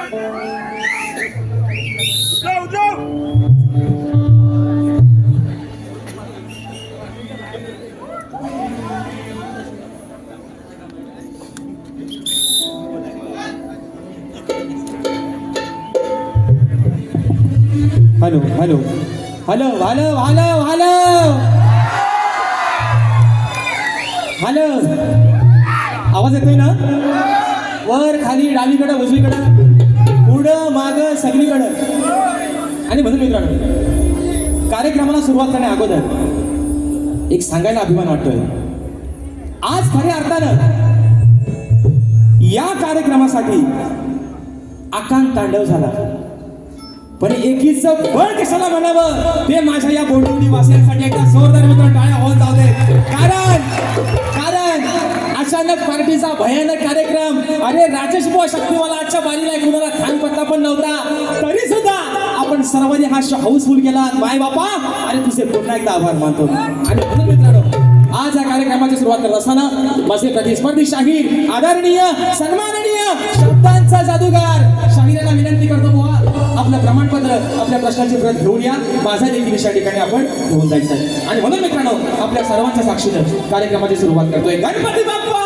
Hello hello hello hello hello hello hello आवाज येतोय ना? वर खाली डावीकडं उजवीकडं पुढं मागं सगळीकडं. आणि म्हणून मित्रांनो, कार्यक्रमाला सुरुवात करण्या अगोदर एक सांगायला अभिमान वाटतोय. आज खऱ्या अर्थानं या कार्यक्रमासाठी आकांत तांडव झाला, पण एकीचं बळ कशाला म्हणावं ते माझ्या या बोडवणी वासियांसाठी एकदा जोरदार मित्र टाळ्या होत जाऊ दे. कारण अचानक पार्टीचा भयानक कार्यक्रम. अरे राजेश बुवा शक्तीवाला आजच्या बारीला कुणाला खान पत्ता पण नव्हता, तरी सुद्धा आपण सर्वांनी हा शो हाऊसफुल केला. माय बापा, अरे तुझे पुन्हा एकदा आभार मानतो. आणि म्हणून मित्रांनो, आज या कार्यक्रमाची सुरुवात करत असताना माझे प्रतिस्पर्धी शाहीर, आदरणीय सन्माननीय शब्दांचा जादूगार शाहीराला विनंती करतो, बुवा आपलं प्रमाणपत्र, आपल्या प्रश्नाची प्रत घेऊन या. माझा देखील विषया ठिकाणी आपण घेऊन जायचं आहे. आणि म्हणून मित्रांनो, आपल्या सर्वांच्या साक्षीनं कार्यक्रमाची सुरुवात करतोय. गणपती बाप्पा.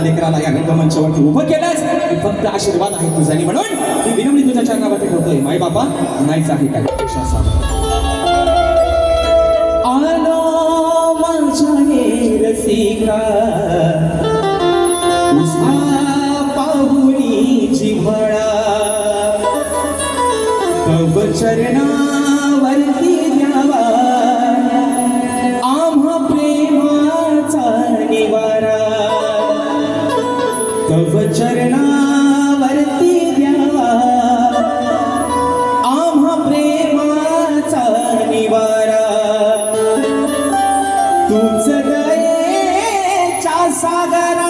लेकराला या रंगमंचावरती उभं केलंस, फक्त आशीर्वाद आहे तुझा. आणि म्हणून ही विनम्री तुझ्या चरणावरती ठेवतोय. माय बाबा, नाहीच आहे काय आलो माझ्या रसिका तुझा पाहुणी जिव्हाळा, तव चरणावरती द्यावा आम्हा प्रेमाचा निवारा, तव चरणावरती द्यावा आम्हा प्रेमाचा निवारा, तुझ दयेच्या सागरा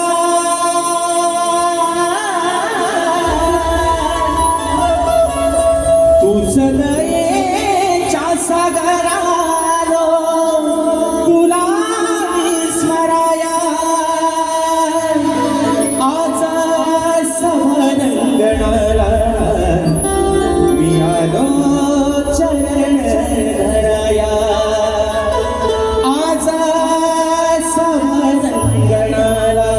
तुझ दयेच्या सागरा तुला विस्मराया आज समरंगणाला मी आलो चरण धराया, आज समरंगणाला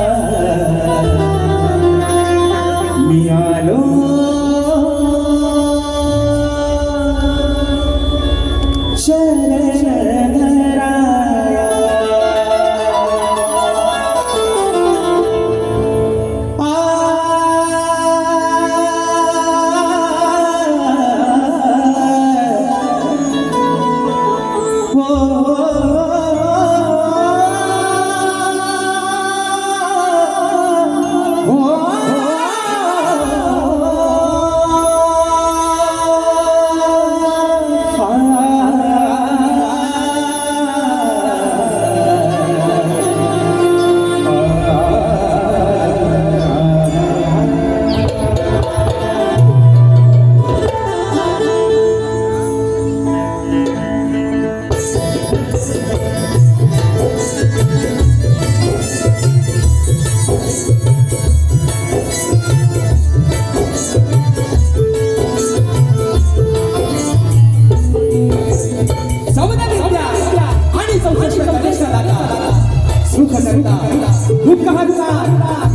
सुख करता दुःख हरता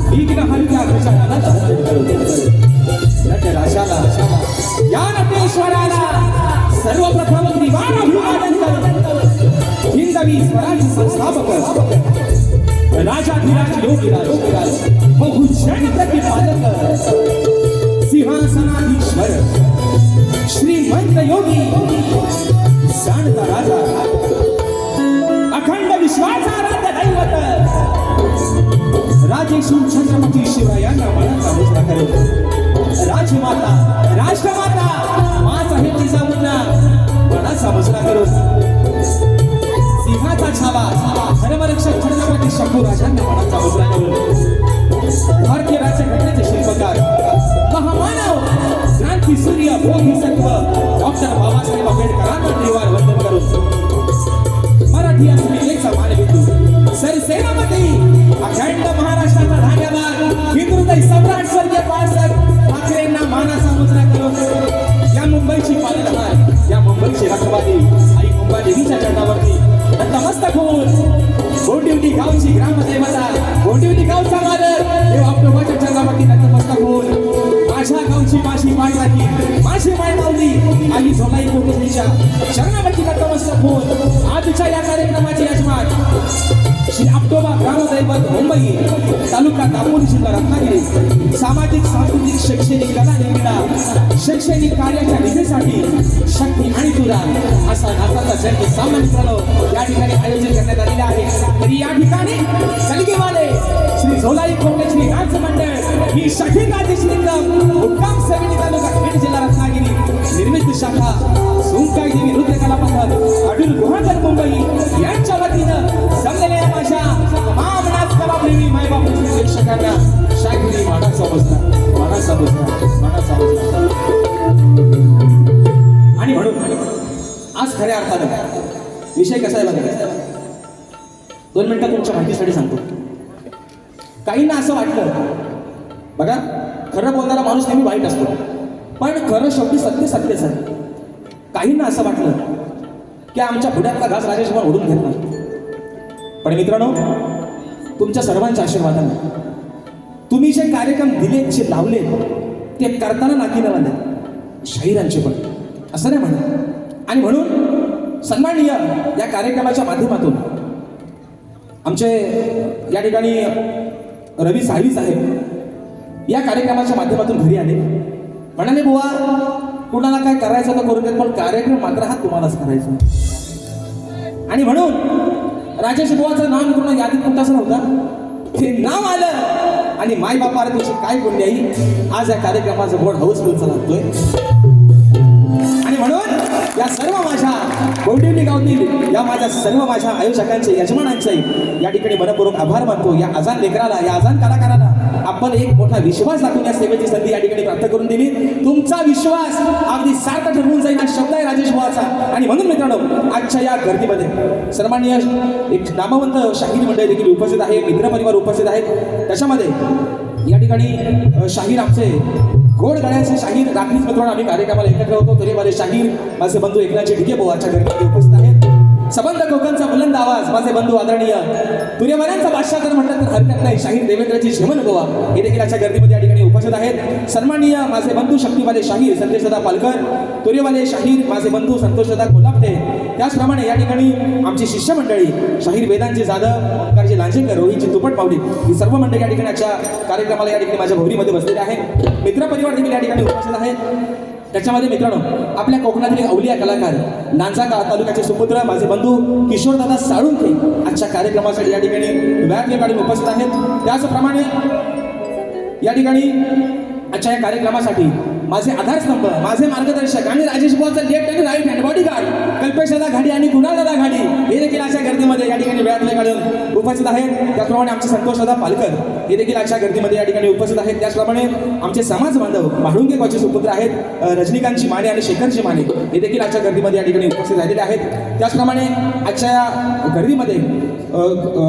विघ्न हरता गजाननाचा नटराजाला या नटेश्वराला सर्वप्रथम त्रिवार अभिवादन कर हिंदवी स्वराज संस्थापक राजाधिराज योगीराज बहुजन प्रतिपादक सिंहासनाधीश्वर श्रीमंत योगी जाणता राजा अखंड विश्वासाराध्य दैवत राजेश्वर छत्रपती शिवरायांना मनाचा मुजरा करो राजमाता राष्ट्रमाता मासाहेब जिजाऊंना मनाचा मुजरा करो सिंहाचा छावा धर्मरक्षक छत्रपती शंभूराजांना मनाचा मुजरा करो भारतीय राज्यघटनेचे शिल्पकार महामानव क्रांती सूर्य बोधिसत्व डॉक्टर बाबासाहेब आंबेडकरांना त्रिवार वंदन करून मराठी अस्मितेचा मानबिंदू सरसेनापती अखंड महाराष्ट्राचा धान्यवाद हिंदुहृदय सम्राट स्वर्गीय बाळासाहेब ठाकरेंना मानाचा मुजरा करून या मुंबईची पालनहार या मुंबईची रखवाली आई मुंबादेवीच्या चरणावरती नतमस्तक होऊन गोंदिवली गावची ग्रामदेवता गोंदिवली गावचा मालक देव आपल्या चरणावरती नतमस्तक होऊन माझ्या गावची माझी माय राखी माझी माय माऊली आई झोलाई कोटेच्या चरणावरती नतमस्तक होऊन आजच्या या कार्यक्रमाचे यजमान श्री आपटोबा ग्रामदैवत मुंबई तालुका दापोली जिल्हा रत्नागिरी सामाजिक सांस्कृतिक शैक्षणिक कला निर्मिती शैक्षणिक कार्याच्या निधीसाठी शक्ती आणि तुरा असा नाताचा जयंती सामना मित्रांनो या ठिकाणी आयोजन करण्यात आलेले आहे तरी या ठिकाणी कलगीवाले श्री झोलाई कोटेची नाच मंडळ ही शाखी गादीश्रींगम मुक्काम समिती तालुका खेड जिल्हा रत्नागिरी निर्मित शाखा सोंकाई देवी नृत्य कला पथक अडूर गुहागर मुंबई यांच्या वतीनं जमलेल्या माझ्या तमाम नाच कलाप्रेमी मायबापांच्या प्रेक्षकांना शागिरी मानाचा मुजरा आणि म्हणून आज खऱ्या अर्थानं विषय कसा आहे बघा 2 मिनिटं तुमच्या माहितीसाठी सांगतो काहींना असं वाटलं बघा खरं बोलणारा माणूस नेहमी वाईट असतो पण खरं शेवटी सत्यच आहे काहींना असं वाटलं की आमच्या पुढ्यातला घास राजेश कुमार ओढून घेतला पण मित्रांनो तुमच्या सर्वांच्या आशीर्वादाने तुम्ही जे कार्यक्रम दिले जे लावले ते करताना नाकी नवाले शाहिरांचे पण असं नाही म्हणत आणि म्हणून सन्माननीय या कार्यक्रमाच्या माध्यमातून आमचे या ठिकाणी रवी साळवी साहेब या कार्यक्रमाच्या माध्यमातून घरी आले म्हणाले बुवा कुणाला काय करायचं तर करू देत पण कार्यक्रम मात्र हा तुम्हालाच करायचा आणि म्हणून राजेश बुवाचं नाव पूर्ण यादीत कुठं असं नव्हतं ते नाव आलं आणि माय बापा अरे तुझी काय बोलली आई आज या कार्यक्रमाचं बोर्ड हाऊसफुल चालतोय आणि म्हणून या सर्व माझ्या गोंदिवली गावातील या माझ्या सर्व माझ्या आयोजकांचे यजमानांचे या ठिकाणी मनपूर्वक आभार मानतो या आजान लेकराला या आजान कलाकाराला आपण एक मोठा विश्वास दाखवून या सेवेची संधी या ठिकाणी प्राप्त करून दिली तुमचा विश्वास अगदी सार्थ ठरवून जाईल हा शब्द आहे राजेश बुवाचा आणि म्हणून मित्रांनो आजच्या या गर्दीमध्ये सन्माननीय एक नामवंत शाहीर मंडळी देखील उपस्थित आहे मित्रपरिवार उपस्थित आहेत त्याच्यामध्ये या ठिकाणी शाहीर आमचे गोड गळ्याचे शाहीर राखीच मित्रांनो आम्ही कार्यक्रमाला एकत्र होतो तरीवाले शाहीर माझे बंधू एकनाथजी ढिगे बुवाच्या गर्दीमध्ये उपस्थित आहेत सबंध कोकणचा बुलंद आवाज माझे बंधू आदरणीय तुर्यवाल्यांचा बादशाह जर म्हटलं तर हरकत नाही शाहीर देवेंद्रजी झेमन बुवा हे देखील आजच्या गर्दीमध्ये या ठिकाणी उपस्थित आहेत सन्माननीय माझे बंधू शक्तीवाले शाहीर संदेशदा पालकर तुर्यवाले शाहीर माझे बंधू संतोषदा कोल्हापते त्याचप्रमाणे या ठिकाणी आमची शिष्य मंडळी शाहीर वेदांजी जाधव ओंकारजी लांजेकर रोहितजी तुपट पावली ही सर्व मंडळी या ठिकाणी आजच्या कार्यक्रमाला या ठिकाणी माझ्या भोवरीमध्ये बसलेले आहेत मित्रपरिवार देखील या ठिकाणी उपस्थित आहेत त्याच्यामध्ये मित्रांनो आपल्या कोकणातील अवलिया कलाकार नांजा तालुक्याचे सुपुत्र माझे बंधू किशोरदादा साळुंखे आजच्या कार्यक्रमासाठी या ठिकाणी वेळातले काढून उपस्थित आहेत त्याचप्रमाणे या ठिकाणी आजच्या या कार्यक्रमासाठी माझे आधारस्तंभ माझे मार्गदर्शक आणि राजेश बुवाचं लेफ्ट आणि राईट हँड बॉडीगार्ड कल्पेशदादा घाडी आणि कुणालदादा घाडी हे देखील आजच्या गर्दीमध्ये या ठिकाणी वेळातले काढून उपस्थित आहेत त्याचप्रमाणे आमचे संतोषदादा पालकर हे देखील आजच्या गर्दीमध्ये या ठिकाणी उपस्थित आहेत त्याचप्रमाणे आमचे समाज बांधव म्हाळुंगे गावचे सुपुत्र आहेत रजनीकांतजी माने आणि शेखरजी माने हे देखील आजच्या गर्दीमध्ये या ठिकाणी उपस्थित झालेले आहेत त्याचप्रमाणे आजच्या या गर्दीमध्ये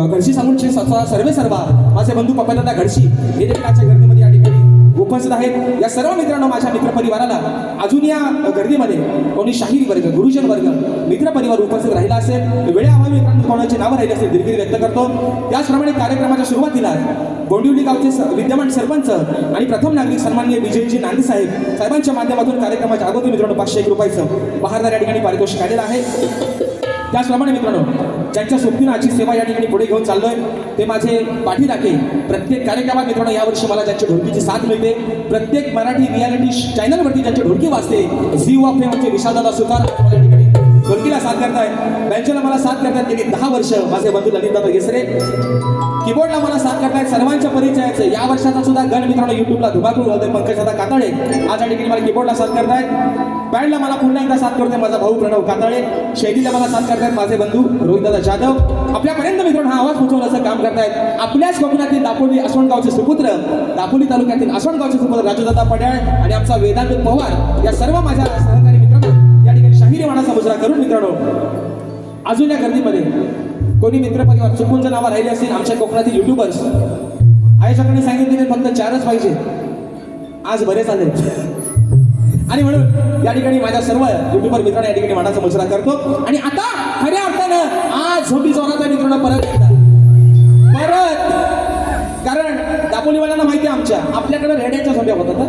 घडशी सामूंचे सर्वे सर्वा माझे बंधू पप्पादादा घडशी हे देखील आजच्या गर्दीमध्ये या ठिकाणी उपस्थित आहेत. या सर्व मित्रांनो, माझ्या मित्रपरिवाराला अजून या गर्दीमध्ये कोणी शाहीर वर्ग, गुरुजन वर्ग, मित्रपरिवार उपस्थित राहिला असेल, वेळेअभावी मित्रांनो कोणाची नावं राहिली असेल दिलगिरी व्यक्त करतो. त्याचप्रमाणे कार्यक्रमाच्या सुरुवातीला गोंदिवली गावचे विद्यमान सरपंच आणि प्रथम नागरिक सन्माननीय विजयजी नांदे साहेबांच्या माध्यमातून कार्यक्रमाच्या अगोदर मित्रांनो 501 रुपयाचं बहारदार या ठिकाणी पारितोषिक आलेलं आहे. त्याचप्रमाणे मित्रांनो, ज्यांच्या सोबतीनं आजची सेवा या ठिकाणी पुढे घेऊन चाललोय ते माझे पाठीराखे. प्रत्येक कार्यक्रमात मित्रांनो यावर्षी मला ज्यांची ढोलकीची साथ मिळते, प्रत्येक मराठी रियालिटी चॅनलवरती ज्यांची ढोलकी वाजते, झी ऑफ फेमचे विशालदादा सुतार या ठिकाणी ढोलकीला साथ करतायत. बँचेला मला साथ करतायत गेली 10 वर्ष माझे बंधू ललितदादा गेसरे. कीबोर्डला मला साथ करतायत सर्वांच्या परिचयाचे या वर्षाचा सुद्धा गण मित्रांनो युट्यूबला धुमाकूळ घालतोय पंकजदादा कातळे, आज या ठिकाणी मला कीबोर्डला साथ करतायत. बँडला मला पुन्हा एकदा साथ करतोय माझा भाऊ प्रणव कातळे. शैलीला मला साथ करतायत माझे बंधू रोहितदादा जाधव. आपल्यापर्यंत मित्रांनो हा आवाज पोहोचवण्याचं काम करतायत आपल्याच कोकणातील दापोली आसवणगावचे सुपुत्र, दापोली तालुक्यातील आसवणगावचे सुपुत्र राजूदादा पड्याळ आणि आमचा वेदांत पवार या सर्व माझ्या सहकारी मित्रांनो या ठिकाणी शाहिरी वाणाचा मुजरा करून मित्रांनो अजून या गर्दीमध्ये कोणी मित्रपरिवार चुकून जर नावं राहिली असतील आमच्या कोकणातील युट्यूबर्स आयोजकांनी सांगितले फक्त 4च पाहिजे, आज बरेच आले आणि म्हणून या ठिकाणी माझ्या सर्व युट्यूबर मित्रांना या ठिकाणी वाणाचा मुजरा करतो. आणि आता खऱ्या अर्थानं आज झोपी जोराचा मित्रांनो परत कारण दापोलीवाल्यांना माहिती आहे आपल्याकडे रेड्याच्या झोंब्या होतात.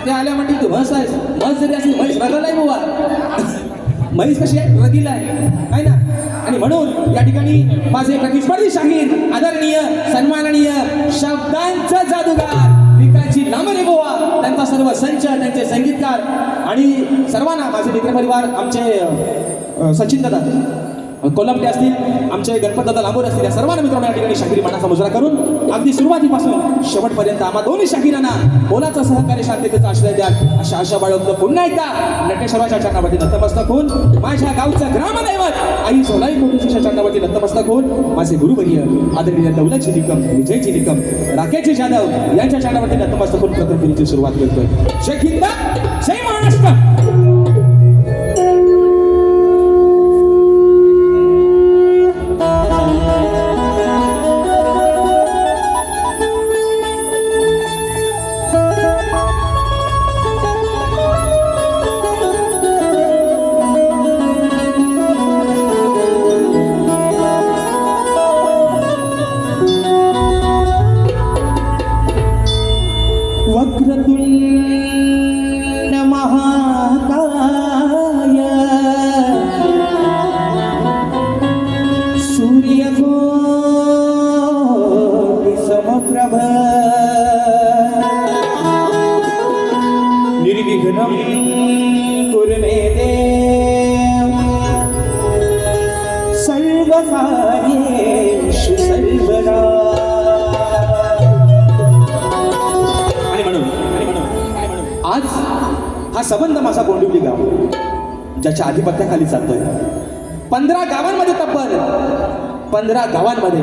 ते आल्या म्हणते तू म्हस आहेस, म्हस जरी असेल म्हैस रगल आहे बुवा, म्हैस कशी आहे रगीला आहे ना. आणि म्हणून या ठिकाणी माझे प्रतिस्पर्धी शाहीर आदरणीय सन्माननीय शब्दांचा जादूगार विकासजी लांबरे बुवा, त्यांचा सर्व संच, त्यांचे संगीतकार आणि सर्वांना माझे मित्रपरिवार आमचे सचिन दादा कोलमटे असतील, आमचे गणपत दादा लांबोर असतील, या सर्वांना मित्रांनो या ठिकाणी शाहिरी मानाचा मुजरा करून अगदी सुरुवातीपासून शेवटपर्यंत आम्हा दोन्ही शाहिरांना मोलाचं सहकार्य शांततेचा आश्रय द्या अशा आशा बाळगतो. पुन्हा एकदा नटेश्वराच्या चरणावरती नतमस्तक होऊन, माझ्या गावचं ग्रामदैवत आई सोलाई मोठीच्या चरणावरती नतमस्तक होऊन, माझे गुरुवर्य आदरणीय दौलतजी निकम, विजयजी निकम, राकेशजी जाधव यांच्या चरणावरती नतमस्तक होऊन प्रथम सुरुवात करतोय. जय हिंद, जय महाराष्ट्र. वक्रतुंड महाकाय सूर्यकोटि समप्रभ निर्विघ्नं कुरु मे देव सर्वकार्येषु सर्वदा. आज हा संबंध माझा गोंदिवली गाव ज्याच्या आधिपत्याखाली चालतोय. 15 गावांमध्ये तब्बल 15 गावांमध्ये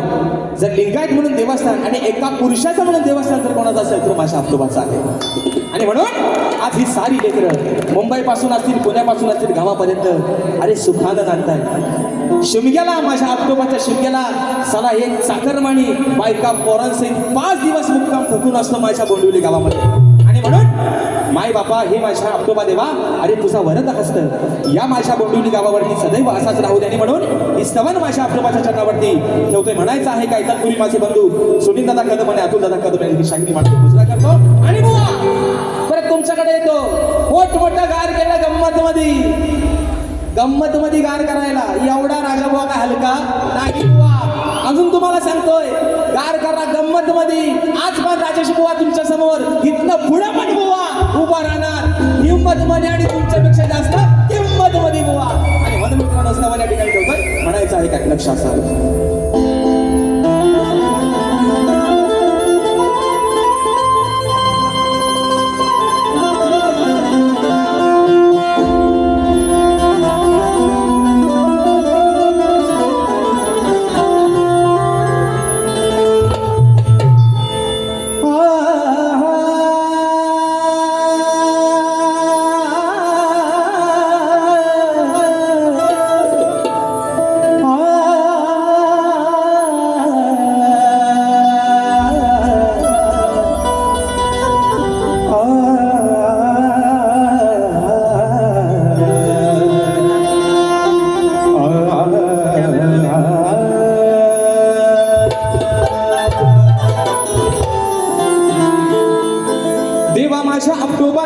जर लिंगायत म्हणून देवस्थान आणि एका पुरुषाचं म्हणून देवस्थान जर कोणाचं असेल तर माझ्या आपटोबाचं आहे. आणि म्हणून आज ही सारी लेकरं मुंबईपासून असतील, पुण्यापासून असतील, गावापर्यंत अरे सुखानं नांदताय. शिमग्याला माझ्या आपटोबाच्या शिमग्याला साला एक चाकरमानी बायका पोरांसहित 5 दिवस मुक्काम ठोकून असतो माझ्या गोंदिवली गावामध्ये. आणि म्हणून माय बापा हे माझ्या आपटोबा देवा अरे तुझा वरद हस्त या माझ्या गोंदिवली गावावरती सदैव असाच राहू दे. आणि म्हणून ही स्तवन माझ्या आपटोबाच्या चरणावरती ठेवतोय. म्हणायचं आहे का इतर पूर्वी माझे बंधू सुनील दादा कदम आणि अतुल दादा कदम यांनी शाहिरी मांडतो मुजरा करतो. आणि बुवा परत तुमच्याकडे येतो मोठमोठा गार केला गंमत मध्ये गार करायला एवढा राजा बुवा का हलका नाही बुवा. अजून तुम्हाला सांगतोय गार करा गंमत मध्ये. आज पण राजेश बुवा तुमच्या समोर इथनं पुढे पण बुवा उभा राहणार हिंमत मध्ये आणि तुमच्यापेक्षा जास्त किंमत मध्ये बुवा. आणि म्हणून मित्रांनो असताना या ठिकाणी ठेवतोय. म्हणायचं आहे काय लक्ष असावं.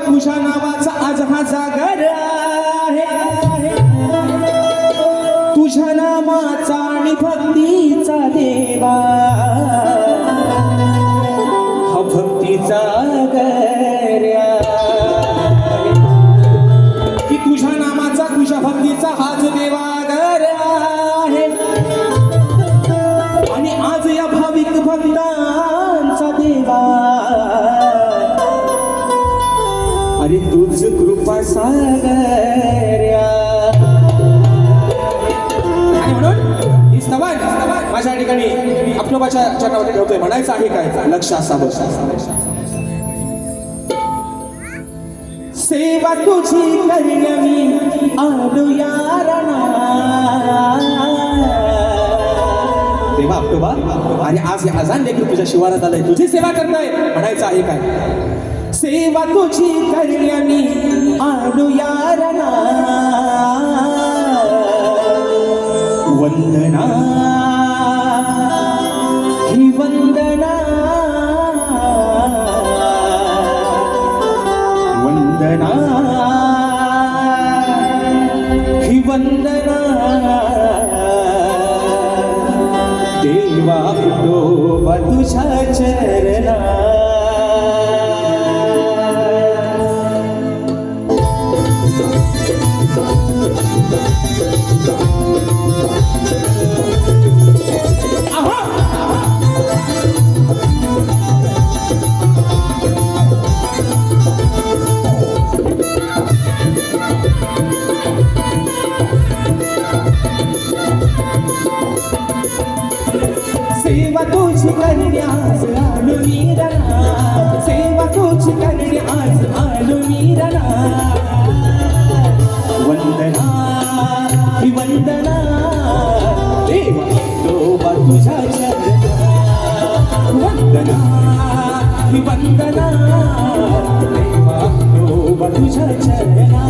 तुझ्या नावाचा आज हा जागर आहे, तुझ्या नामाचा आणि भक्तीचा देवा, हा भक्तीचा गर्या की तुझ्या नामाचा तुझ्या भक्तीचा हा जो देवागर आहे. आणि आज या भाविक भक्तांचा देवा, अरे तुझ कृपा सागर्या. आणि म्हणून ही स्तवन माझ्या ठिकाणी आपलोबाच्या चरणावरती ठेवतोय. म्हणायचं आहे काय? लक्ष असावं. सेवा तुझी करण्या मी आलो या रणात. देवा आपलोबा, आणि आज हे अजान देखील तुझ्या शिवारात आलंय, तुझी सेवा करताय. म्हणायचं आहे काय? सेवा तुझी करण्या मी आलो या रणात. वंदना ही वंदना, वंदना ही वंदना, देवा आपलोबा तुझ्या चरणा. सेवा तुझी करणे आज आलो मी रणात, सेवा तुझी करणे आज आलो मी रणात. वंदना ही वंदना, देवा आपलोबा तुझ्या चरणा. वंदना ही वंदना, देवा आपलोबा तुझ्या चरणा.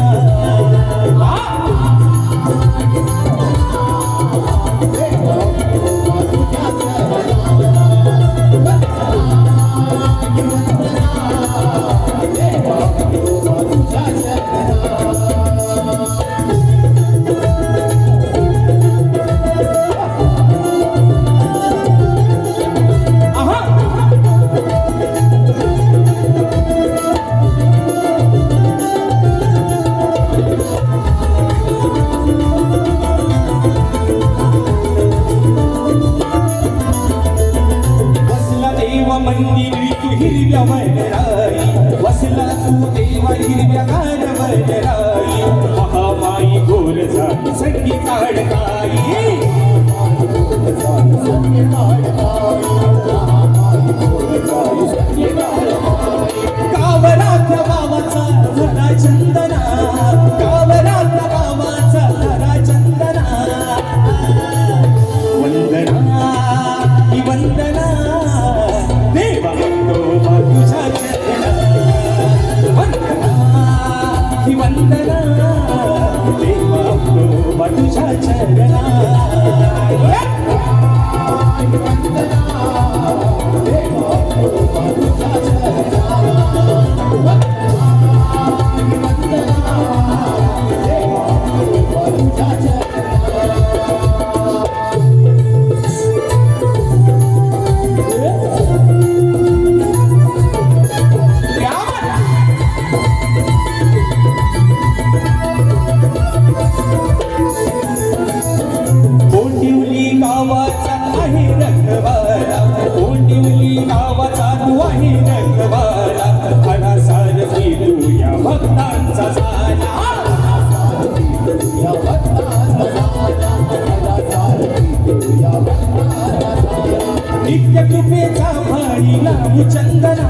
मंदिरी तू हिरव्या वनराई, वसला तू देवा हिरव्या गार वनराई. महामाई गोर झाली संगी काढताई, गावरातल्या गावाचा धरा चंदना, गावरातल्या गावाचा धरा चंदना. वंदना ही वंदना, देवा आपलोबा तुझ्या चरणा. वंदना ही वंदना, देवा आपलोबा तुझ्या चरणा. कोंडिवली गावाचा आहे रखवाला, कोंडिवली गावाचा तू आहे रखवाला. खरा सारथी तू या भक्तांचा झाला, नित्य कृपेचा भाळी लावू चंदना,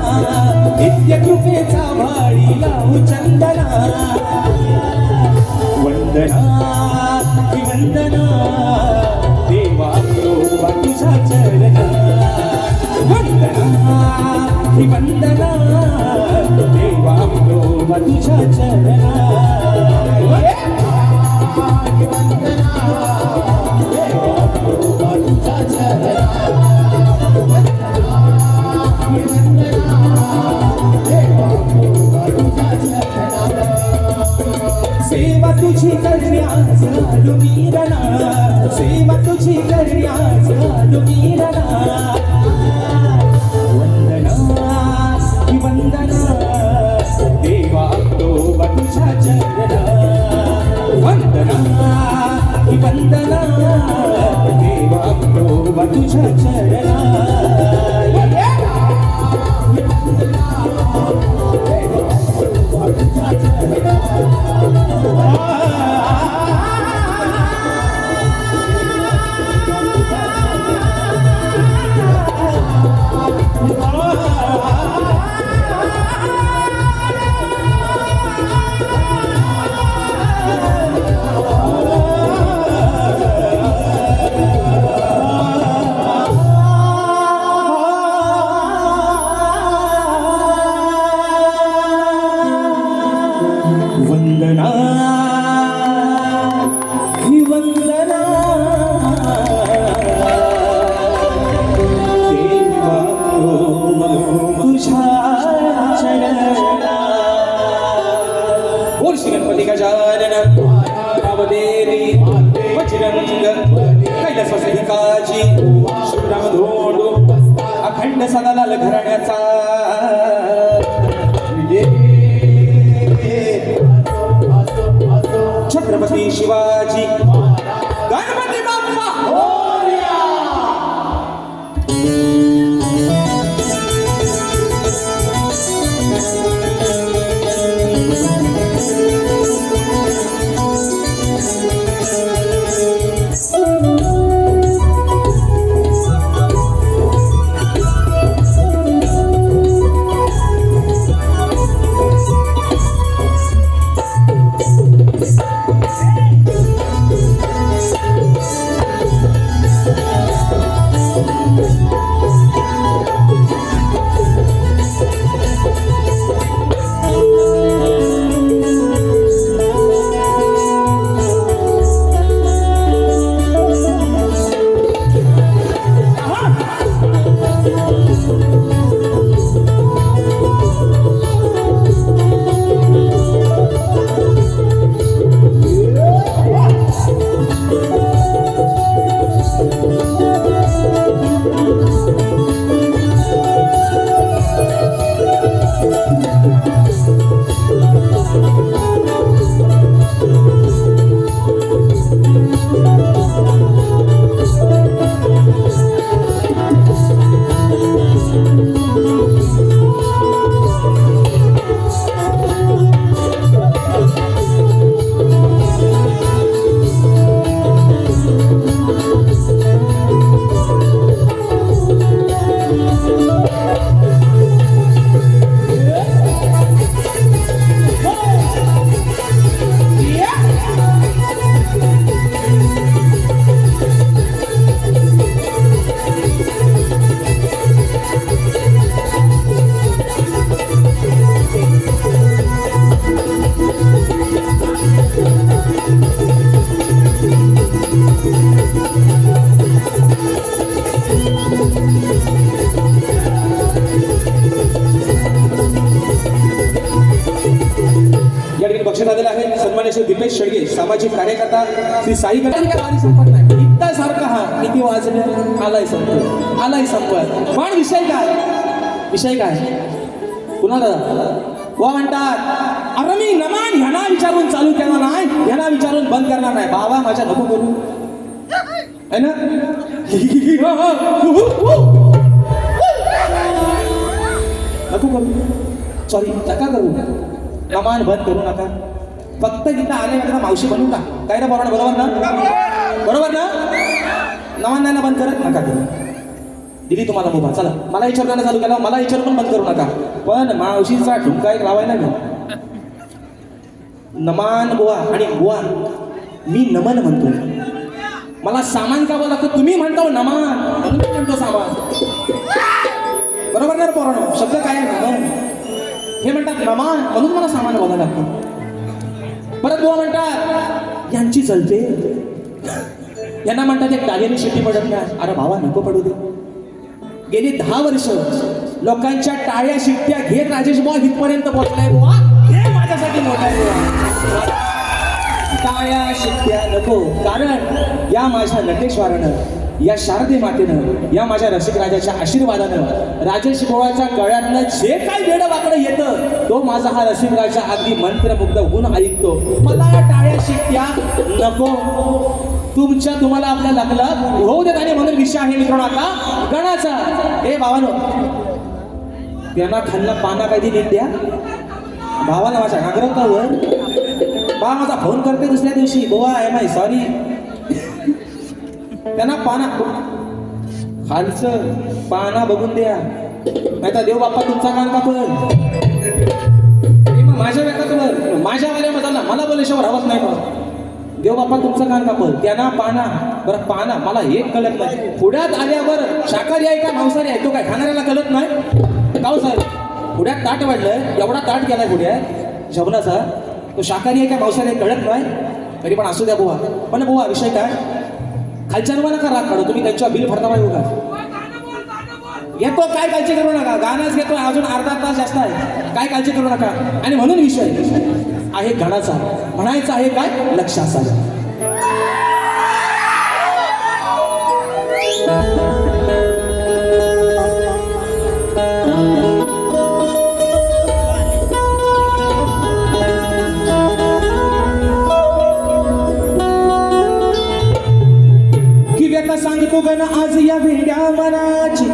नित्य कृपेचा भाळी लावू चंदना. वंदना ही वंदना, देवा आपलोबा तुझ्या चरणा. वंदना ही वंदना, देवा आपलोबा तुझ्या चरणा. वंदना सेवा तुझी करण्यास आलो मी रणा, सेवा तुझी करण्यास आलो मी रणा. वंदना ही वंदना देवा तो तुझ्या चरणा, वंदना ही वंदना देवा तो तुझ्या चरणा. वंदना ही वंदना देवा तुझ्या चरणा. बोल श्री गणपती गजानन रामदेवी बजरंग कैलासवासी काजी शिवराम धोंडो अखंड सदालाल घराण्याचा छत्रपती शिवाजी गणपती बाप्पा मोरया. बक्षीस आलेलं आहे सन्मान्य श्री दीपेश शेळगे सामाजिक कार्यकर्ता श्री साई गणपती संपत नाही इतका सारखा हा किती वाजले आलाय संपत पण विषय काय कुणाला वा म्हणतात अरे मी नमान ह्यांना विचारून चालू केला नाही ह्यांना विचारून बंद करणार नाही बाबा माझ्या नको करू है ना नको करू सॉरी नका करू नमान बंद करू नका फक्त इथं आले का मावशी बनू का काय ना बरोबर ना नमान नाही ना बंद करत नका करू दिली तुम्हाला मुभा चला मला विचारण्याला चालू केला मला विचार पण बंद करू नका पण मावशीचा ठुमका एक लावायला घ्या नमान बुवा आणि बुवा मी नमन म्हणतो मला सामान का बोला तुम्ही म्हणतो नमान म्हणतो सामान बरोबर ना पोरांनो शब्द काय आहे नमन हे म्हणतात नमान म्हणून मला सामान बोलायला लागतं परत बुवा म्हणतात यांची चलते यांना म्हणतात एक टाळ्याने शिट्टी पडत नाही अरे भावा नको पडू दे गेली 10 वर्ष लोकांच्या टाळ्या शिट्ट्या घेत राजेश बुवा इथपर्यंत पोहोचलाय बुवा हे माझ्यासाठी मोठा आहे बुवा टाळ्या शिट्ट्या नको, कारण या माझ्या नटेश्वरानं, या शारदे मातेनं, या माझ्या रसिक राजाच्या आशीर्वादानं राजेश बोळाच्या गळ्यातनं जे काही वेड वाकडं येतं तो माझा हा रसिक राजा अगदी मंत्रमुग्ध होऊन ऐकतो. मला टाळ्या शिट्ट्या नको, तुम्हाला आपल्या लागलं होऊ देत. आणि म्हणून विषय आहे मित्रांनो आता गणाचा. हे भावानो, त्यांना खाल्लं पाना काही नीट द्या. भावाला माझ्या नागरकावर बा माझा फोन करते दुसऱ्या दिवशी, बोवा एम आय सॉरी. त्यांना पाना खालचं पाना बघून द्या, नाही तर देव बाप्पा तुमचा कान कापल. माझ्या व्यापार माझ्या वाल्या मजाला मला बोलेशिवाय राहत नाही. मग देव बाप्पा तुमचं कान कापल. त्यांना पाना बरं पाना मला एक कळत नाही. पुण्यात आल्यावर शाकाहारी आहे का मांसाहारी आहे तो काय खाणाऱ्याला कळत नाही. काव साहेब पुण्यात ताट वाढलंय, एवढा ताट केलाय पुण्यात जेवणाचा, तो शाकाहारी आहे का मांसाहारी आहे कळत नाही. तरी पण असू द्या बुवा. पण बुवा विषय काय, खालच्या नका राग काढू, तुम्ही त्यांच्या बिल भरता पाहिजे का येतो, काय काळजी करू नका. गाणंच घेतो अजून अर्धा तास जास्त आहे, काय काळजी करू नका. आणि म्हणून विषय आहे गाण्याचा, म्हणायचं आहे काय लक्षात असावं. सांगतो गण आज या वेड्या मनाची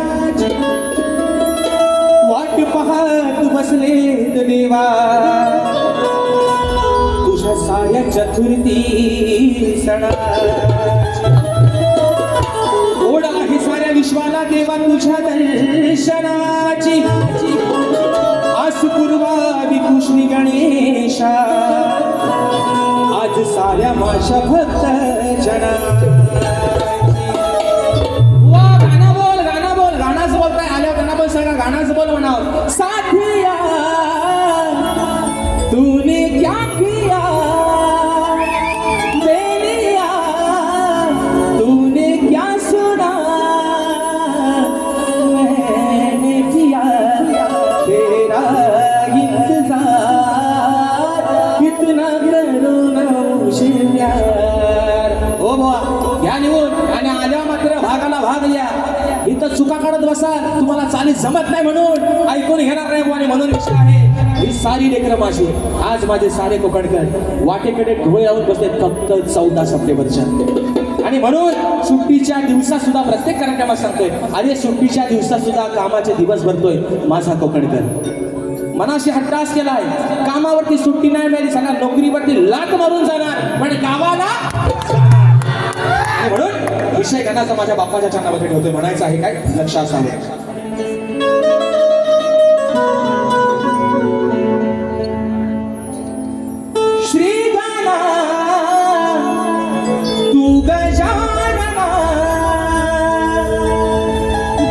वाट पाहत बसलेत देवा, तुझ्या साया चतुर्थी सणाची ओढ आहे साऱ्या विश्वाला देवा तुझ्या दर्शनाची. आज पूर्वादी कृष्णी गणेशा आज साऱ्या माझ्या भक्त जना. गानाच बोल म्हणाव. साथिया तूने क्या किया, बेलिया तूने क्या सुना, मैंने किया तेरा इंतजार, कितना करूं मुझे प्यार. ओ बुवा या निघून आणि आल्या मात्र भागाला भाग या. इथं चुका काढत बसा, तुम्हाला चाली जमत नाही म्हणून ऐकून घेणार नाही. आणि म्हणून विषय आहे ही सारी लेकरं माझी, आज माझे सारे कोकणकर वाटेकडे डोळे लावून बसले फक्त 14 सप्टेंबरच्या. आणि म्हणून सुट्टीच्या दिवसात सुद्धा प्रत्येक कार्यक्रमात सांगतोय, अरे सुट्टीच्या दिवसात सुद्धा कामाचे दिवस भरतोय माझा कोकणकर. मनाशी हट्टास केलाय, कामावरती सुट्टी नाही मिळाली, सगळ्या नोकरीवरती लाट मारून जाणार पण गावाला. म्हणून विषय गाण्याचा माझ्या बाप्पाच्या चरणामध्ये ठेवतोय, म्हणायचं आहे काय लक्षात असावं. श्री गाना तू गजानना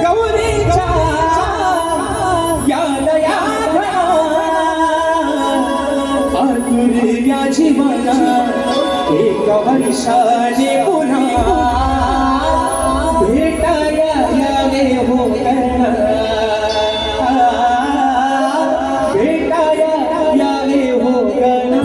गौरीच्या यादया आतुर्या जीवना एक वर्षाने पुन्हा भेटाया यावे हो गणा, भेटाया यावे हो गणा.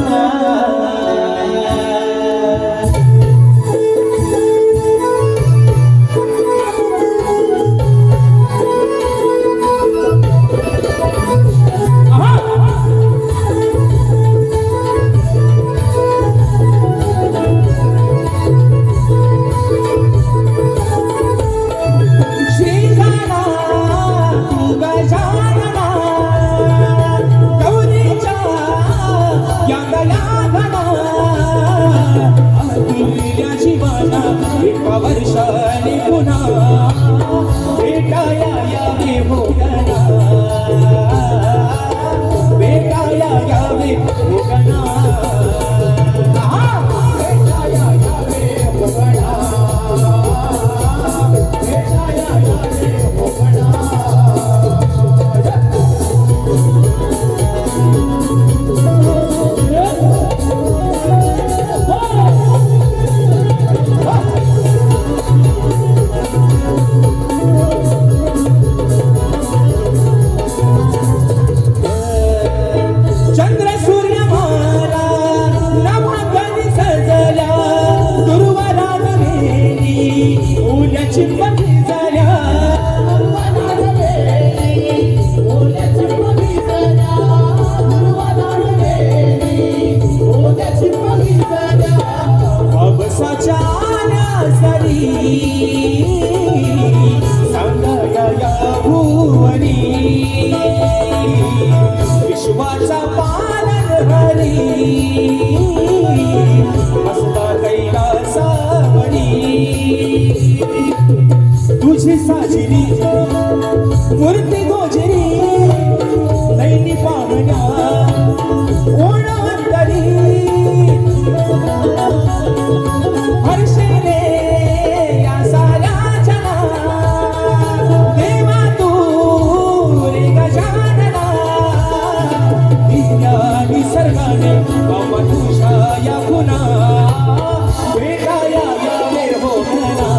साजिरी मूर्ती गोजरी नैनी पाहण्या ओळांतरी हर्षेने या साऱ्या जना देवा तू रे गजानना दिव्या निसर्गाने तुझ्या या गुणा भेटाया यावे भोगना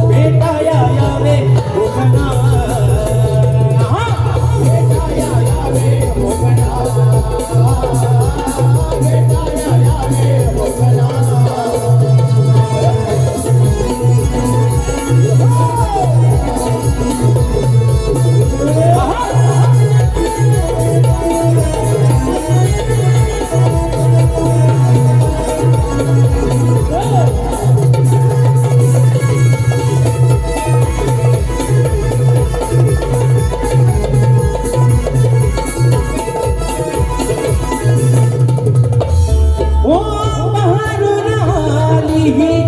भेटाया यावे भोगना भेटाया यावे भोगना भेटाया यावे भोगना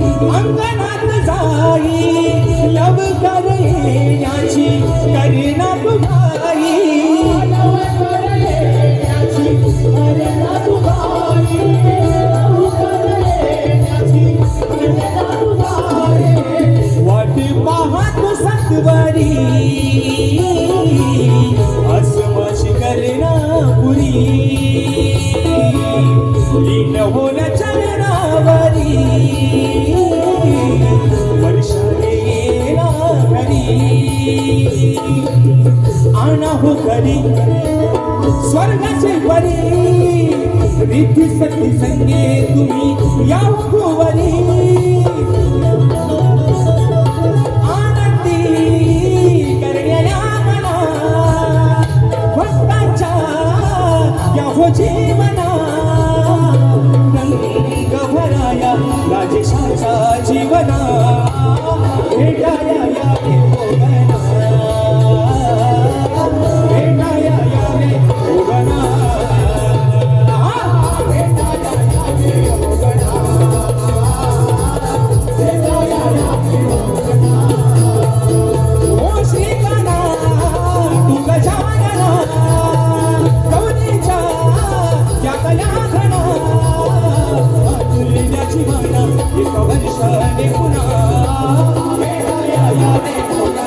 अंगणात जाई लव करे याची करीना तुझाई लव करे याची करीना तुझाई लव करे याची करीना तुझाई वाट पाहत सत्वरी असमशी करीना पुरी लीन होन चरणावरी वर्षाला घरी आणा हो घरी स्वर्गाचे परी रीती सती संगे तुम्ही या गोवरी आनंदी करण्याला मना भक्तांच्या या हो जीवना गभराया राजेशाचा जीवना भेटाया यावे भोगना भेटाया यावे भोगना भेटाया यावे भोगना भेटाया यावे भोगना ओ श्रीकाना तू गजानना गौरीच्या या कलाघना तुल्याची म्हणा एक वर्षाने पुन्हा भेटाया यावे भोगना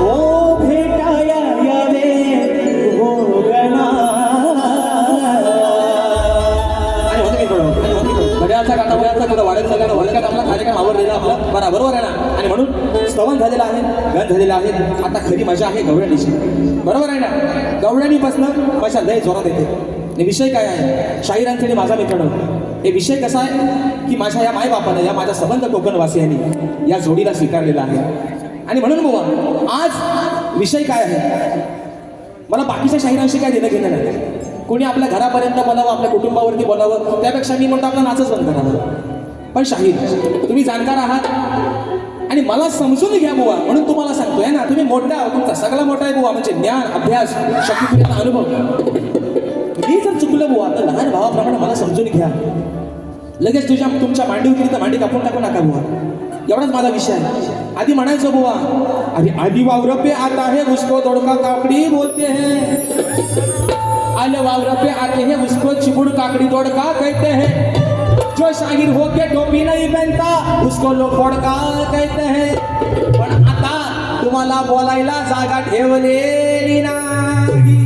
ओ भेटाया यावे भोगना घड्याळाचा काटा वाढत सगळ्यांना वर्गात आपला कार्यक्रम आवडलेला आपला बरोबर आहे ना आणि म्हणून स्तवन झालेलं आहे गण झालेलं आहे आता खरी मजा आहे गवळणीची बरोबर आहे ना गवळणीपासनं मजा लय जोरात येते आणि विषय काय आहे शाहिरांसाठी माझा मित्रांनो हे विषय कसा आहे की माझ्या या मायबापानं या माझ्या संबंध कोकणवासियांनी या जोडीला स्वीकारलेला आहे आणि म्हणून बुवा आज विषय काय आहे मला बाकीच्या शाहिरांशी काय देणं घेणं नाही कोणी आपल्या घरापर्यंत बोलावं आपल्या कुटुंबावरती बोलावं त्यापेक्षा मी म्हणतो आपला नाचच बंद करावं पण शाहीर तुम्ही जाणकार आहात आणि मला समजून घ्या बुवा म्हणून तुम्हाला सांगतोय ना तुम्ही मोठा तुमचा सगळा मोठा आहे बुवा म्हणजे ज्ञान अभ्यास शक्तीचा अनुभव मी जर चुकलं बुवा तर लहान भावाप्रमाणे मला समजून घ्या लगेच तुमच्या मांडी होती तर मांडी कापून टाकू नका बुवा एवढाच माझा विषय आहे आधी म्हणायचं बुवा अरे आधी वावर पे आता है उसको तोड़का काकड़ी बोलते हैं आले वावर पे आते हैं उसको चिबुड़ काकड़ी तोड़का कहते हैं जो शाहीर होके टोपी नहीं पहनता उसको लोग फोड़का कहते हैं पण आता तुम्हाला बोलायला जागा ठेवलेली नाही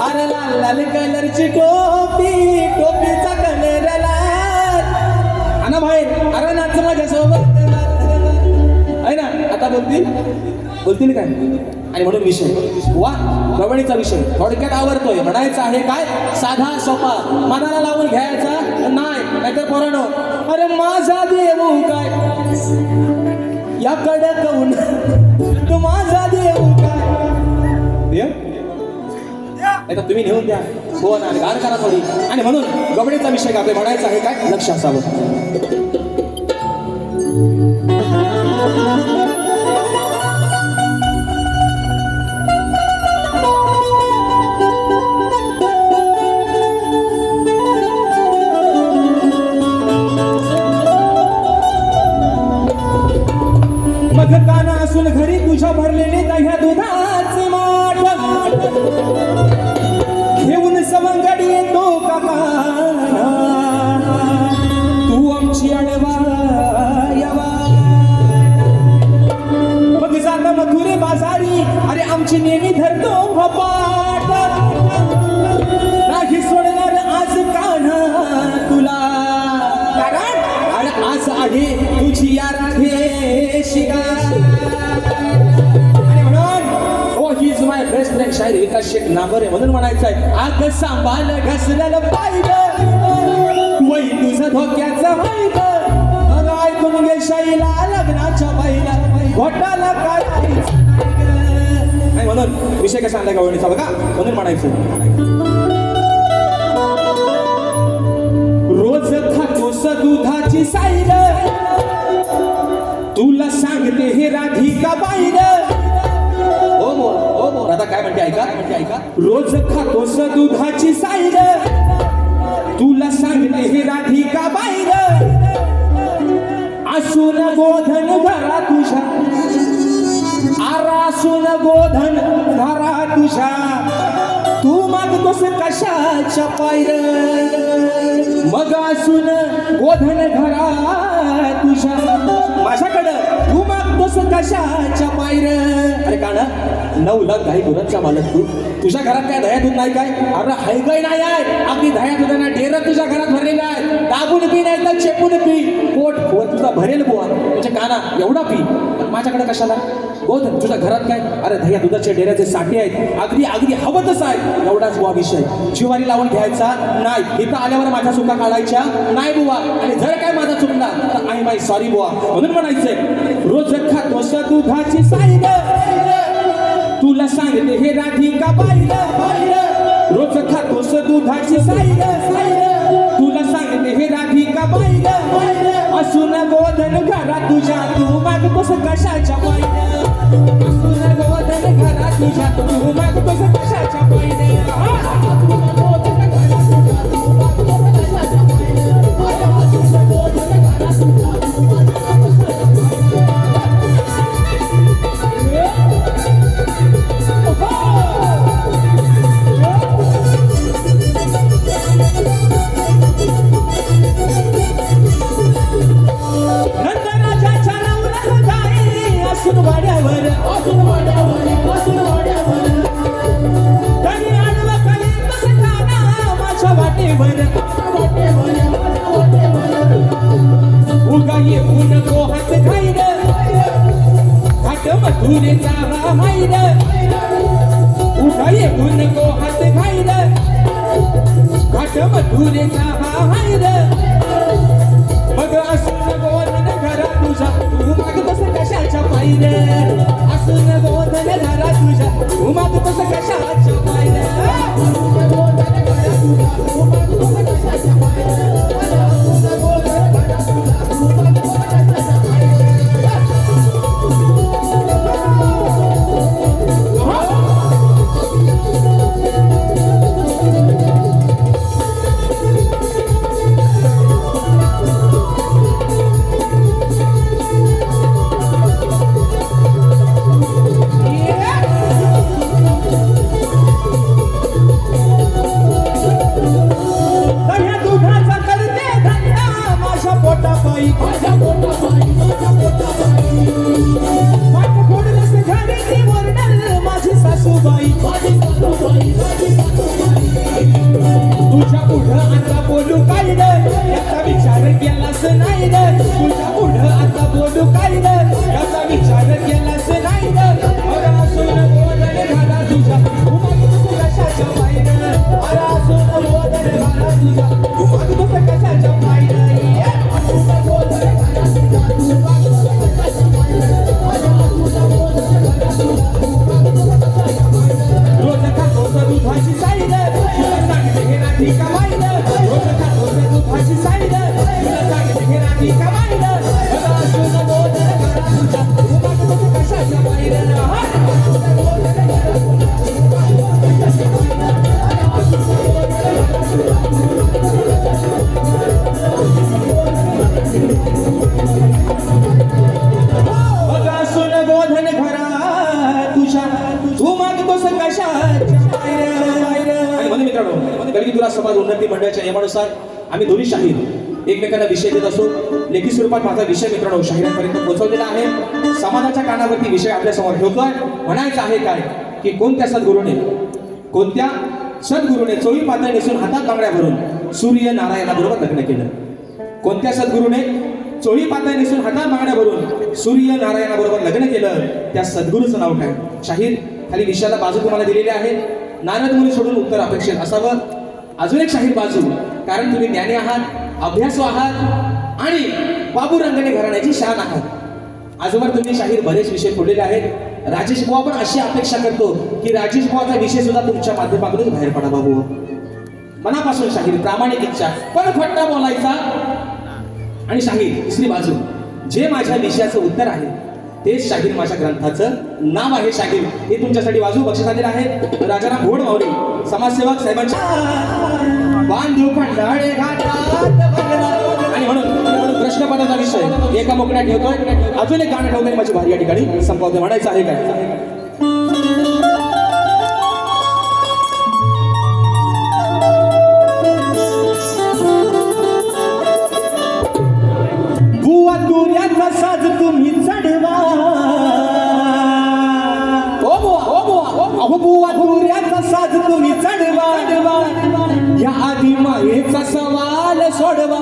अरे लाल लाल कलरची टोपीचा कलर लाल ना बाहेर अरे नाच माझ्यासोबत आहे ना आता बोलतील काय आणि म्हणून विषय वा गवळीचा विषय थोडक्यात आवडतोय म्हणायचं आहे काय साधा सोपा मनाला लावून घ्यायचा नाहीतर पोरांनो अरे माझा देऊ काय या कडक ऊन तू माझा देऊ काय देव नाही तर तुम्ही नेऊन द्या हो ना गार करा थोडी आणि म्हणून गवळीचा विषय आपले म्हणायचा आहे काय लक्ष असावं आमची नेहमी धरतो हपाट नाही सोडणार आज कान्हा तुला कारण अरे आज आहे तुझी या राधे शिकार आणि म्हणून oh he is my best friend Shahir Vikas Shaikh Nangare म्हणून म्हणायचं आहे आग सांभाळ घसलेलं पाहिलं वही तुझं धोक्याचं व्हायचं मग ऐकून घे शाईला लग्नाच्या बाईला घोटाला काढायचं नाही म्हणून विषय कसा आणला गवळणीचा बघा म्हणून म्हणायचं रोज खातोस दुधाची साईर तुला सांगते हे राधिका बाईर हो आता काय म्हणते ऐका रोज खातोस दुधाची साईर तुला सांगते हे राधिका बाईर असून गोधन घरा तुझ्या आरासून गोधन घरा तुझ्या तू मागतोस कशाच्या पायर मग असून गोधन घरा तुझ्या माझ्याकडं तू मागतोस कशाच्या पायर अरे का ना 9 लाख गाई गुरांचा मालक तू तुझ्या घरात काय दह्या दूध नाही काय अरे हायगाई नाही आहे अगदी दह्या दुधाना डेर तुझ्या घरात भरलेला आहे दाबून पी नाही तर चेपून पी पोट तुझा भरेल बुवा तुझ्या काना एवढा पी माझ्याकडे कशाला गोधन तुझ्या घरात काय अरे दह्या दुधाचे डेऱ्याचे साठे आहेत अगदी हवतच आहे एवढाच बुवा विषय जिवारी लावून घ्यायचा नाही इथं आल्यावर माझ्या चुका काढायच्या नाही बुवा आणि जर काय माझा चुकला तर आय माय सॉरी बुवा म्हणून म्हणायचंय रोज खातोस दुधाची साईड तुला सांगते हे राधिका बाईला रोज खातोस दुधाची साईड तुला सांगते हे राधिका बाईला असून गोधन घरा तुझ्या तू मागतोस कशाच्या बाईला असून गोधन घरा तुझ्या तू मागतोस कशाच्या मधुरेचा हा माईन उठाये गुण को हात घाईन घाट मधुरेचा हा माईन मग असून गोधन घरा तुझा तू मागतोस कशाच्या पायीन असून गोधन घरा तुझा तू मागतोस कशाच्या पायीन असून गोधन घरा तुझा तू मागतोस कशाच्या पायीन असून गोधन घरा तुझा तू मागतोस कशाच्या पायीन तुझ्या पुढं आता बोलू काय रे याचा विचार केलास नाही रे तुझ्या पुढं आता बोलू काय रे याचा विचार केलास नाही रे अरे असून गोधन घरा तुझ्या तू मागतोस कशाच्या पायीन अरे असून गोधन घरा तुझ्या तू मागतोस कशाच्या पायीन असून गोधन घरा तुझ्या तू मागतोस कशाच्या पायीन अरे असून गोधन घरा तुझ्या तू मागतोस कशाच्या पायीन रोज खातोस दुधाची साईड राधिका बाईला रोज खातोस दुधाची साईड तुला सांगते हे राधिका बाईला असून गोधन घरा तुझ्या तू मागतोस कशाच्या बाईला असून गोधन घरा तुझ्या तू मागतोस कशाच्या बाईला असून गोधन घरा तुझ्या तू असून गोधन घरा तुझ्या तू मागतोस कशाच्या बाईला मित्रांनो कारण की तुला समाज उन्नती मंडळाच्या नियमानुसार आम्ही दोन्ही शाहीर एकमेकांना विषय देत असो लेखी स्वरूपात माझा विषय मित्रांनो शाहिरांपर्यंत पोहोचवलेला आहे समाजाच्या कानावरती विषय आपल्या समोर ठेवतोय म्हणायचं आहे काय की कोणत्या सद्गुरूने चोळी पातळ नेसून हातात बांगड्या भरून सूर्य नारायणाबरोबर लग्न केलं? कोणत्या सद्गुरूने चोळी पातळ नेसून हातात बांगड्या भरून सूर्य नारायणाबरोबर लग्न केलं? त्या सद्गुरूचं नाव काय? शाहीर खाली विषयाला बाजू तुम्हाला दिलेली आहे. नारद मुनी सोडून उत्तर अपेक्षित असावं. अजून एक शाहीर बाजू, कारण तुम्ही ज्ञानी आहात, अभ्यासू आहात आणि बाबू रंगणे घराण्याची शान आहात. आजवर तुम्ही शाहीर बरेच विषय फोडलेले आहेत. राजेश बुवा पण अशी अपेक्षा करतो की राजेश बुवाचा विषय सुद्धा तुमच्या माध्यमातून बाहेर पडा बाबू. मनापासून शाहीर, प्रामाणिक इच्छा, पण फट्टा बोलायचा. आणि शाहीर दुसरी बाजू, जे माझ्या विषयाचं उत्तर आहे तेच शाहीर माझ्या ग्रंथाचं नाव आहे. शाहीर हे तुमच्यासाठी बाजू बक्षीस आलेलं आहे. राजाराम घोड मावळे समाजसेवक साहेबांच्या बांधू खंडाळे घाटात. आणि म्हणून प्रश्नपदाचा विषय एका मोकळ्या ठेवतोय. अजून एक गाणं ठेवतोय माझी भारी या ठिकाणी संपवते. म्हणायचं आहे काय? बुवा तुऱ्याचा साज तुम्ही चढवा. ओ बुवा, अहो बुवा तुऱ्याचा साज तुम्ही चढवा. या आधी मायेचा सवाल सोडवा.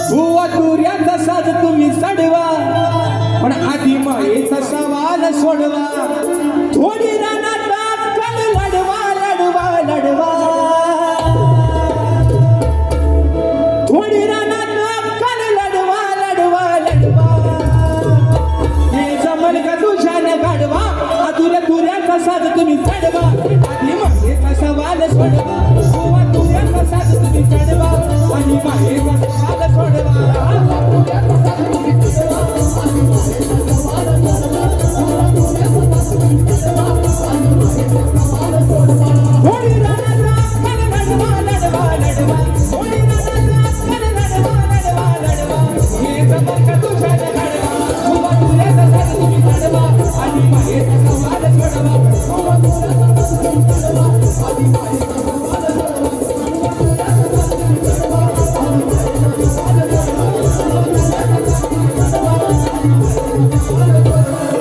बुवा तुऱ्याचा साज तुम्ही चढवा, पण आधी मायेचा सवाल सोडवा. थोडी रानात कल लढवा. थोडी रानात कल लढवा. हे जमल का तुझ्याने गाडवा. तुऱ्याचा साज तुम्ही चढवा, आधी मायेचा सवाल सोडवा. बुवा तुऱ्याचा साज तुम्ही चढवा, आधी मायेचा सवाल सोडवा.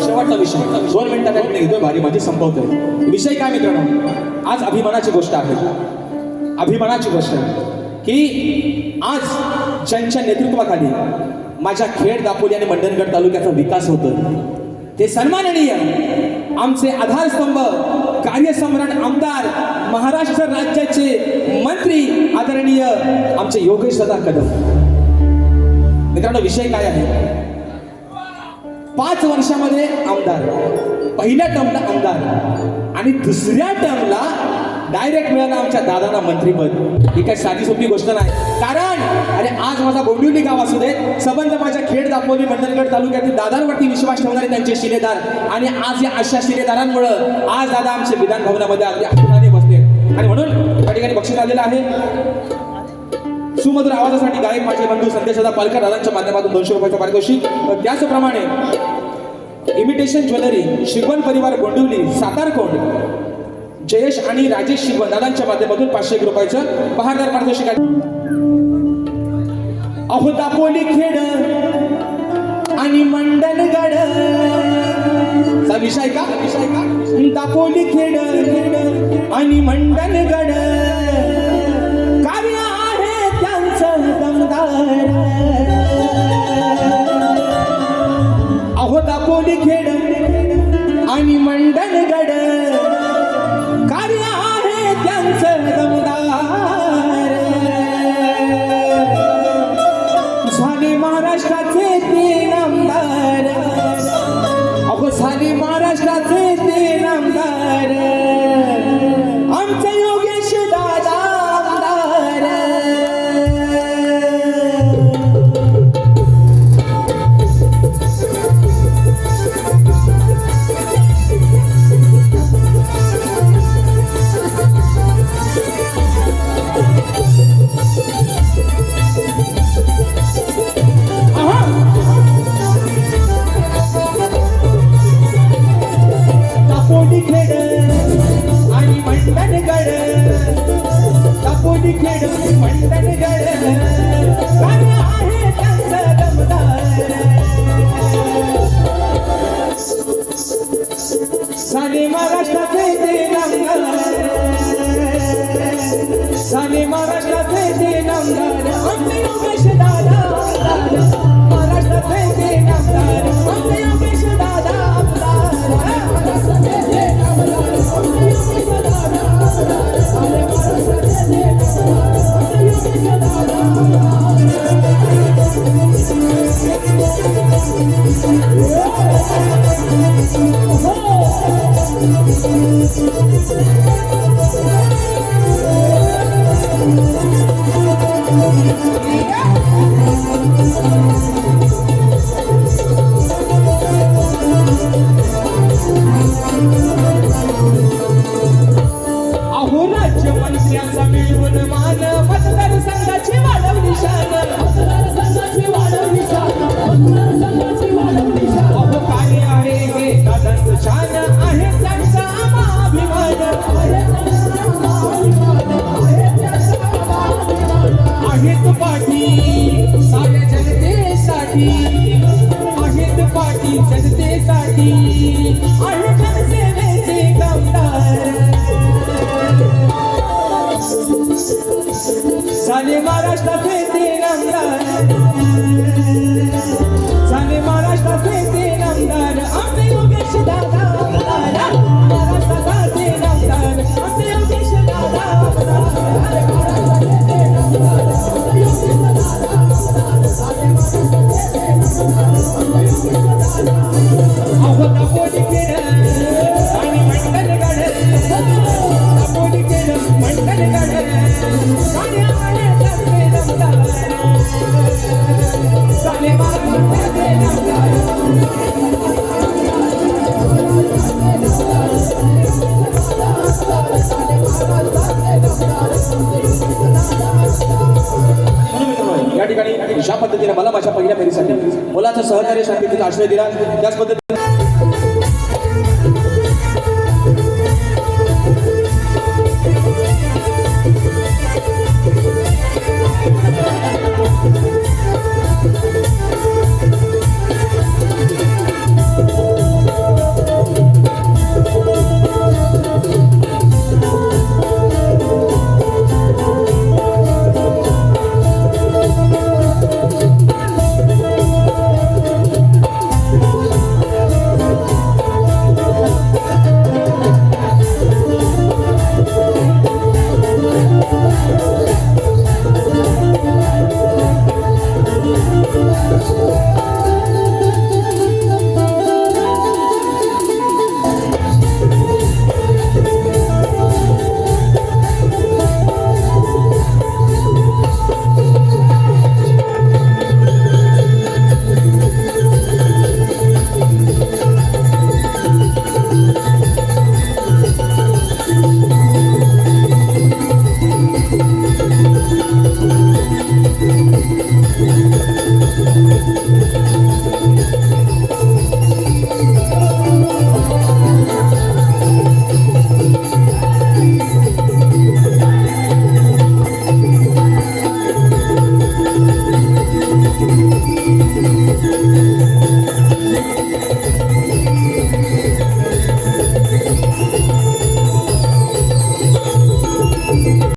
शेवटचा विषय 2 मिनिटात आपण घेतोय, भारी माझी संपवतोय. विषय काय मित्रांनो? आज अभिमानाची गोष्ट आहे. अभिमानाची गोष्ट की आज ज्यांच्या नेतृत्वाखाली माझ्या खेड, दापोली आणि मंडणगड तालुक्याचा विकास होतोय ते सन्माननीय आमचे आधारस्तंभ, कार्यसम्राट आमदार, महाराष्ट्र राज्याचे मंत्री आदरणीय आमचे योगेश दादा कदम. मित्रांनो विषय काय आहे? 5 वर्षामध्ये आमदार, पहिल्या टर्मला आमदार आणि दुसऱ्या टर्मला डायरेक्ट मिळालं आमच्या दादांना मंत्रीपद. ही काही साधी सोपी गोष्ट नाही. कारण अरे आज माझा बोंबिवली गाव असू दे, संबंध माझ्या खेड, दापोली, मंडणगड तालुक्यातील दादांवरती विश्वास ठेवणारे त्यांचे शिलेदार. आणि आज या अशा शिलेदारांमुळं आज दादा आमच्या विधान भवनामध्ये अगदी आनंदाने बसले. आणि म्हणून त्या ठिकाणी बक्षीस आलेलं आहे. सुमधुर आवाजासाठी गायक माझे बंधू संदेश दादा पालकर दादांच्या माध्यमातून 200 रुपयाचं पारितोषिक. त्याचप्रमाणे इमिटेशन ज्वेलरी शिगवण परिवार गोंडवली सातारकोंड जयेश आणि राजेश शिगवण दादांच्या माध्यमातून 501 रुपयाचं बहारदार पारितोषिक आहे. अहो दापोली खेड आणि मंडणगड चा विषय का? दापोली खेड आणि मंडणगड कार्य आहे त्यांचं दमदार. अहो दापोली खेड आणि मंडणगड कार्य आहे त्यांचं दमदार. झाले महाराष्ट्राचे ते नामदार. अहो झाले महाराष्ट्राचे ते नामदार. आमचे योगेश दादा आमदार. दापोली खेड आणि मंडणगड, दापोली खेड आणि मंडणगड कार्य आहे त्यांचं दमदार. साने महाराष्ट्राचे ते नामदार, साने महाराष्ट्राचे ते नामदार आमचे योगेश दादा, महाराष्ट्राचे ते नामदार आमचे योगेश दादा आमदार, महाराष्ट्राचे ते नामदार आमचे योगेश दादा आमदार, महाराष्ट्राचे ते नामदार आमचे योगेश दादा अहो राज्यमंत्र्यांचा मिळवून मान, मतदारसंघाची वाढवली शान, मतदारसंघाची वाढवली शान, मतदारसंघाची वाढवली शान. अहो काय आहे हे दादांचं शान, आहे त्यांचा अभिमान, आहे त्यांचा अभिमान, आहे त्यांचा अभिमान. आहेत पाठी साऱ्या जनतेसाठी, आहेत पाठी जनतेसाठी, आहे जनसेवेचे कामदार. साने महाराष्ट्राचे ते नामदार, साने महाराष्ट्राचे ते नामदार आमचे योगेश दादा आमदार, महाराष्ट्राचे नामदार आमचे योगेश दादा आमदार, महाराष्ट्राचे ते नामदार आमचे योगेश दादा आमदार, साने महाराष्ट्राचे ते नामदार आमचे योगेश दादा. अहो दापोली केलं आणि मंडल गड, दापोली केलं मंडल गड, साने महाराष्ट्राचे नामदार, साने महाराष्ट्राचे नामदार. या ठिकाणी ज्या पद्धतीने मला माझ्या पहिल्या फेरीसाठी मुलाचं सहकार्य शांततेचा आश्रय दिला, त्याच पद्धतीने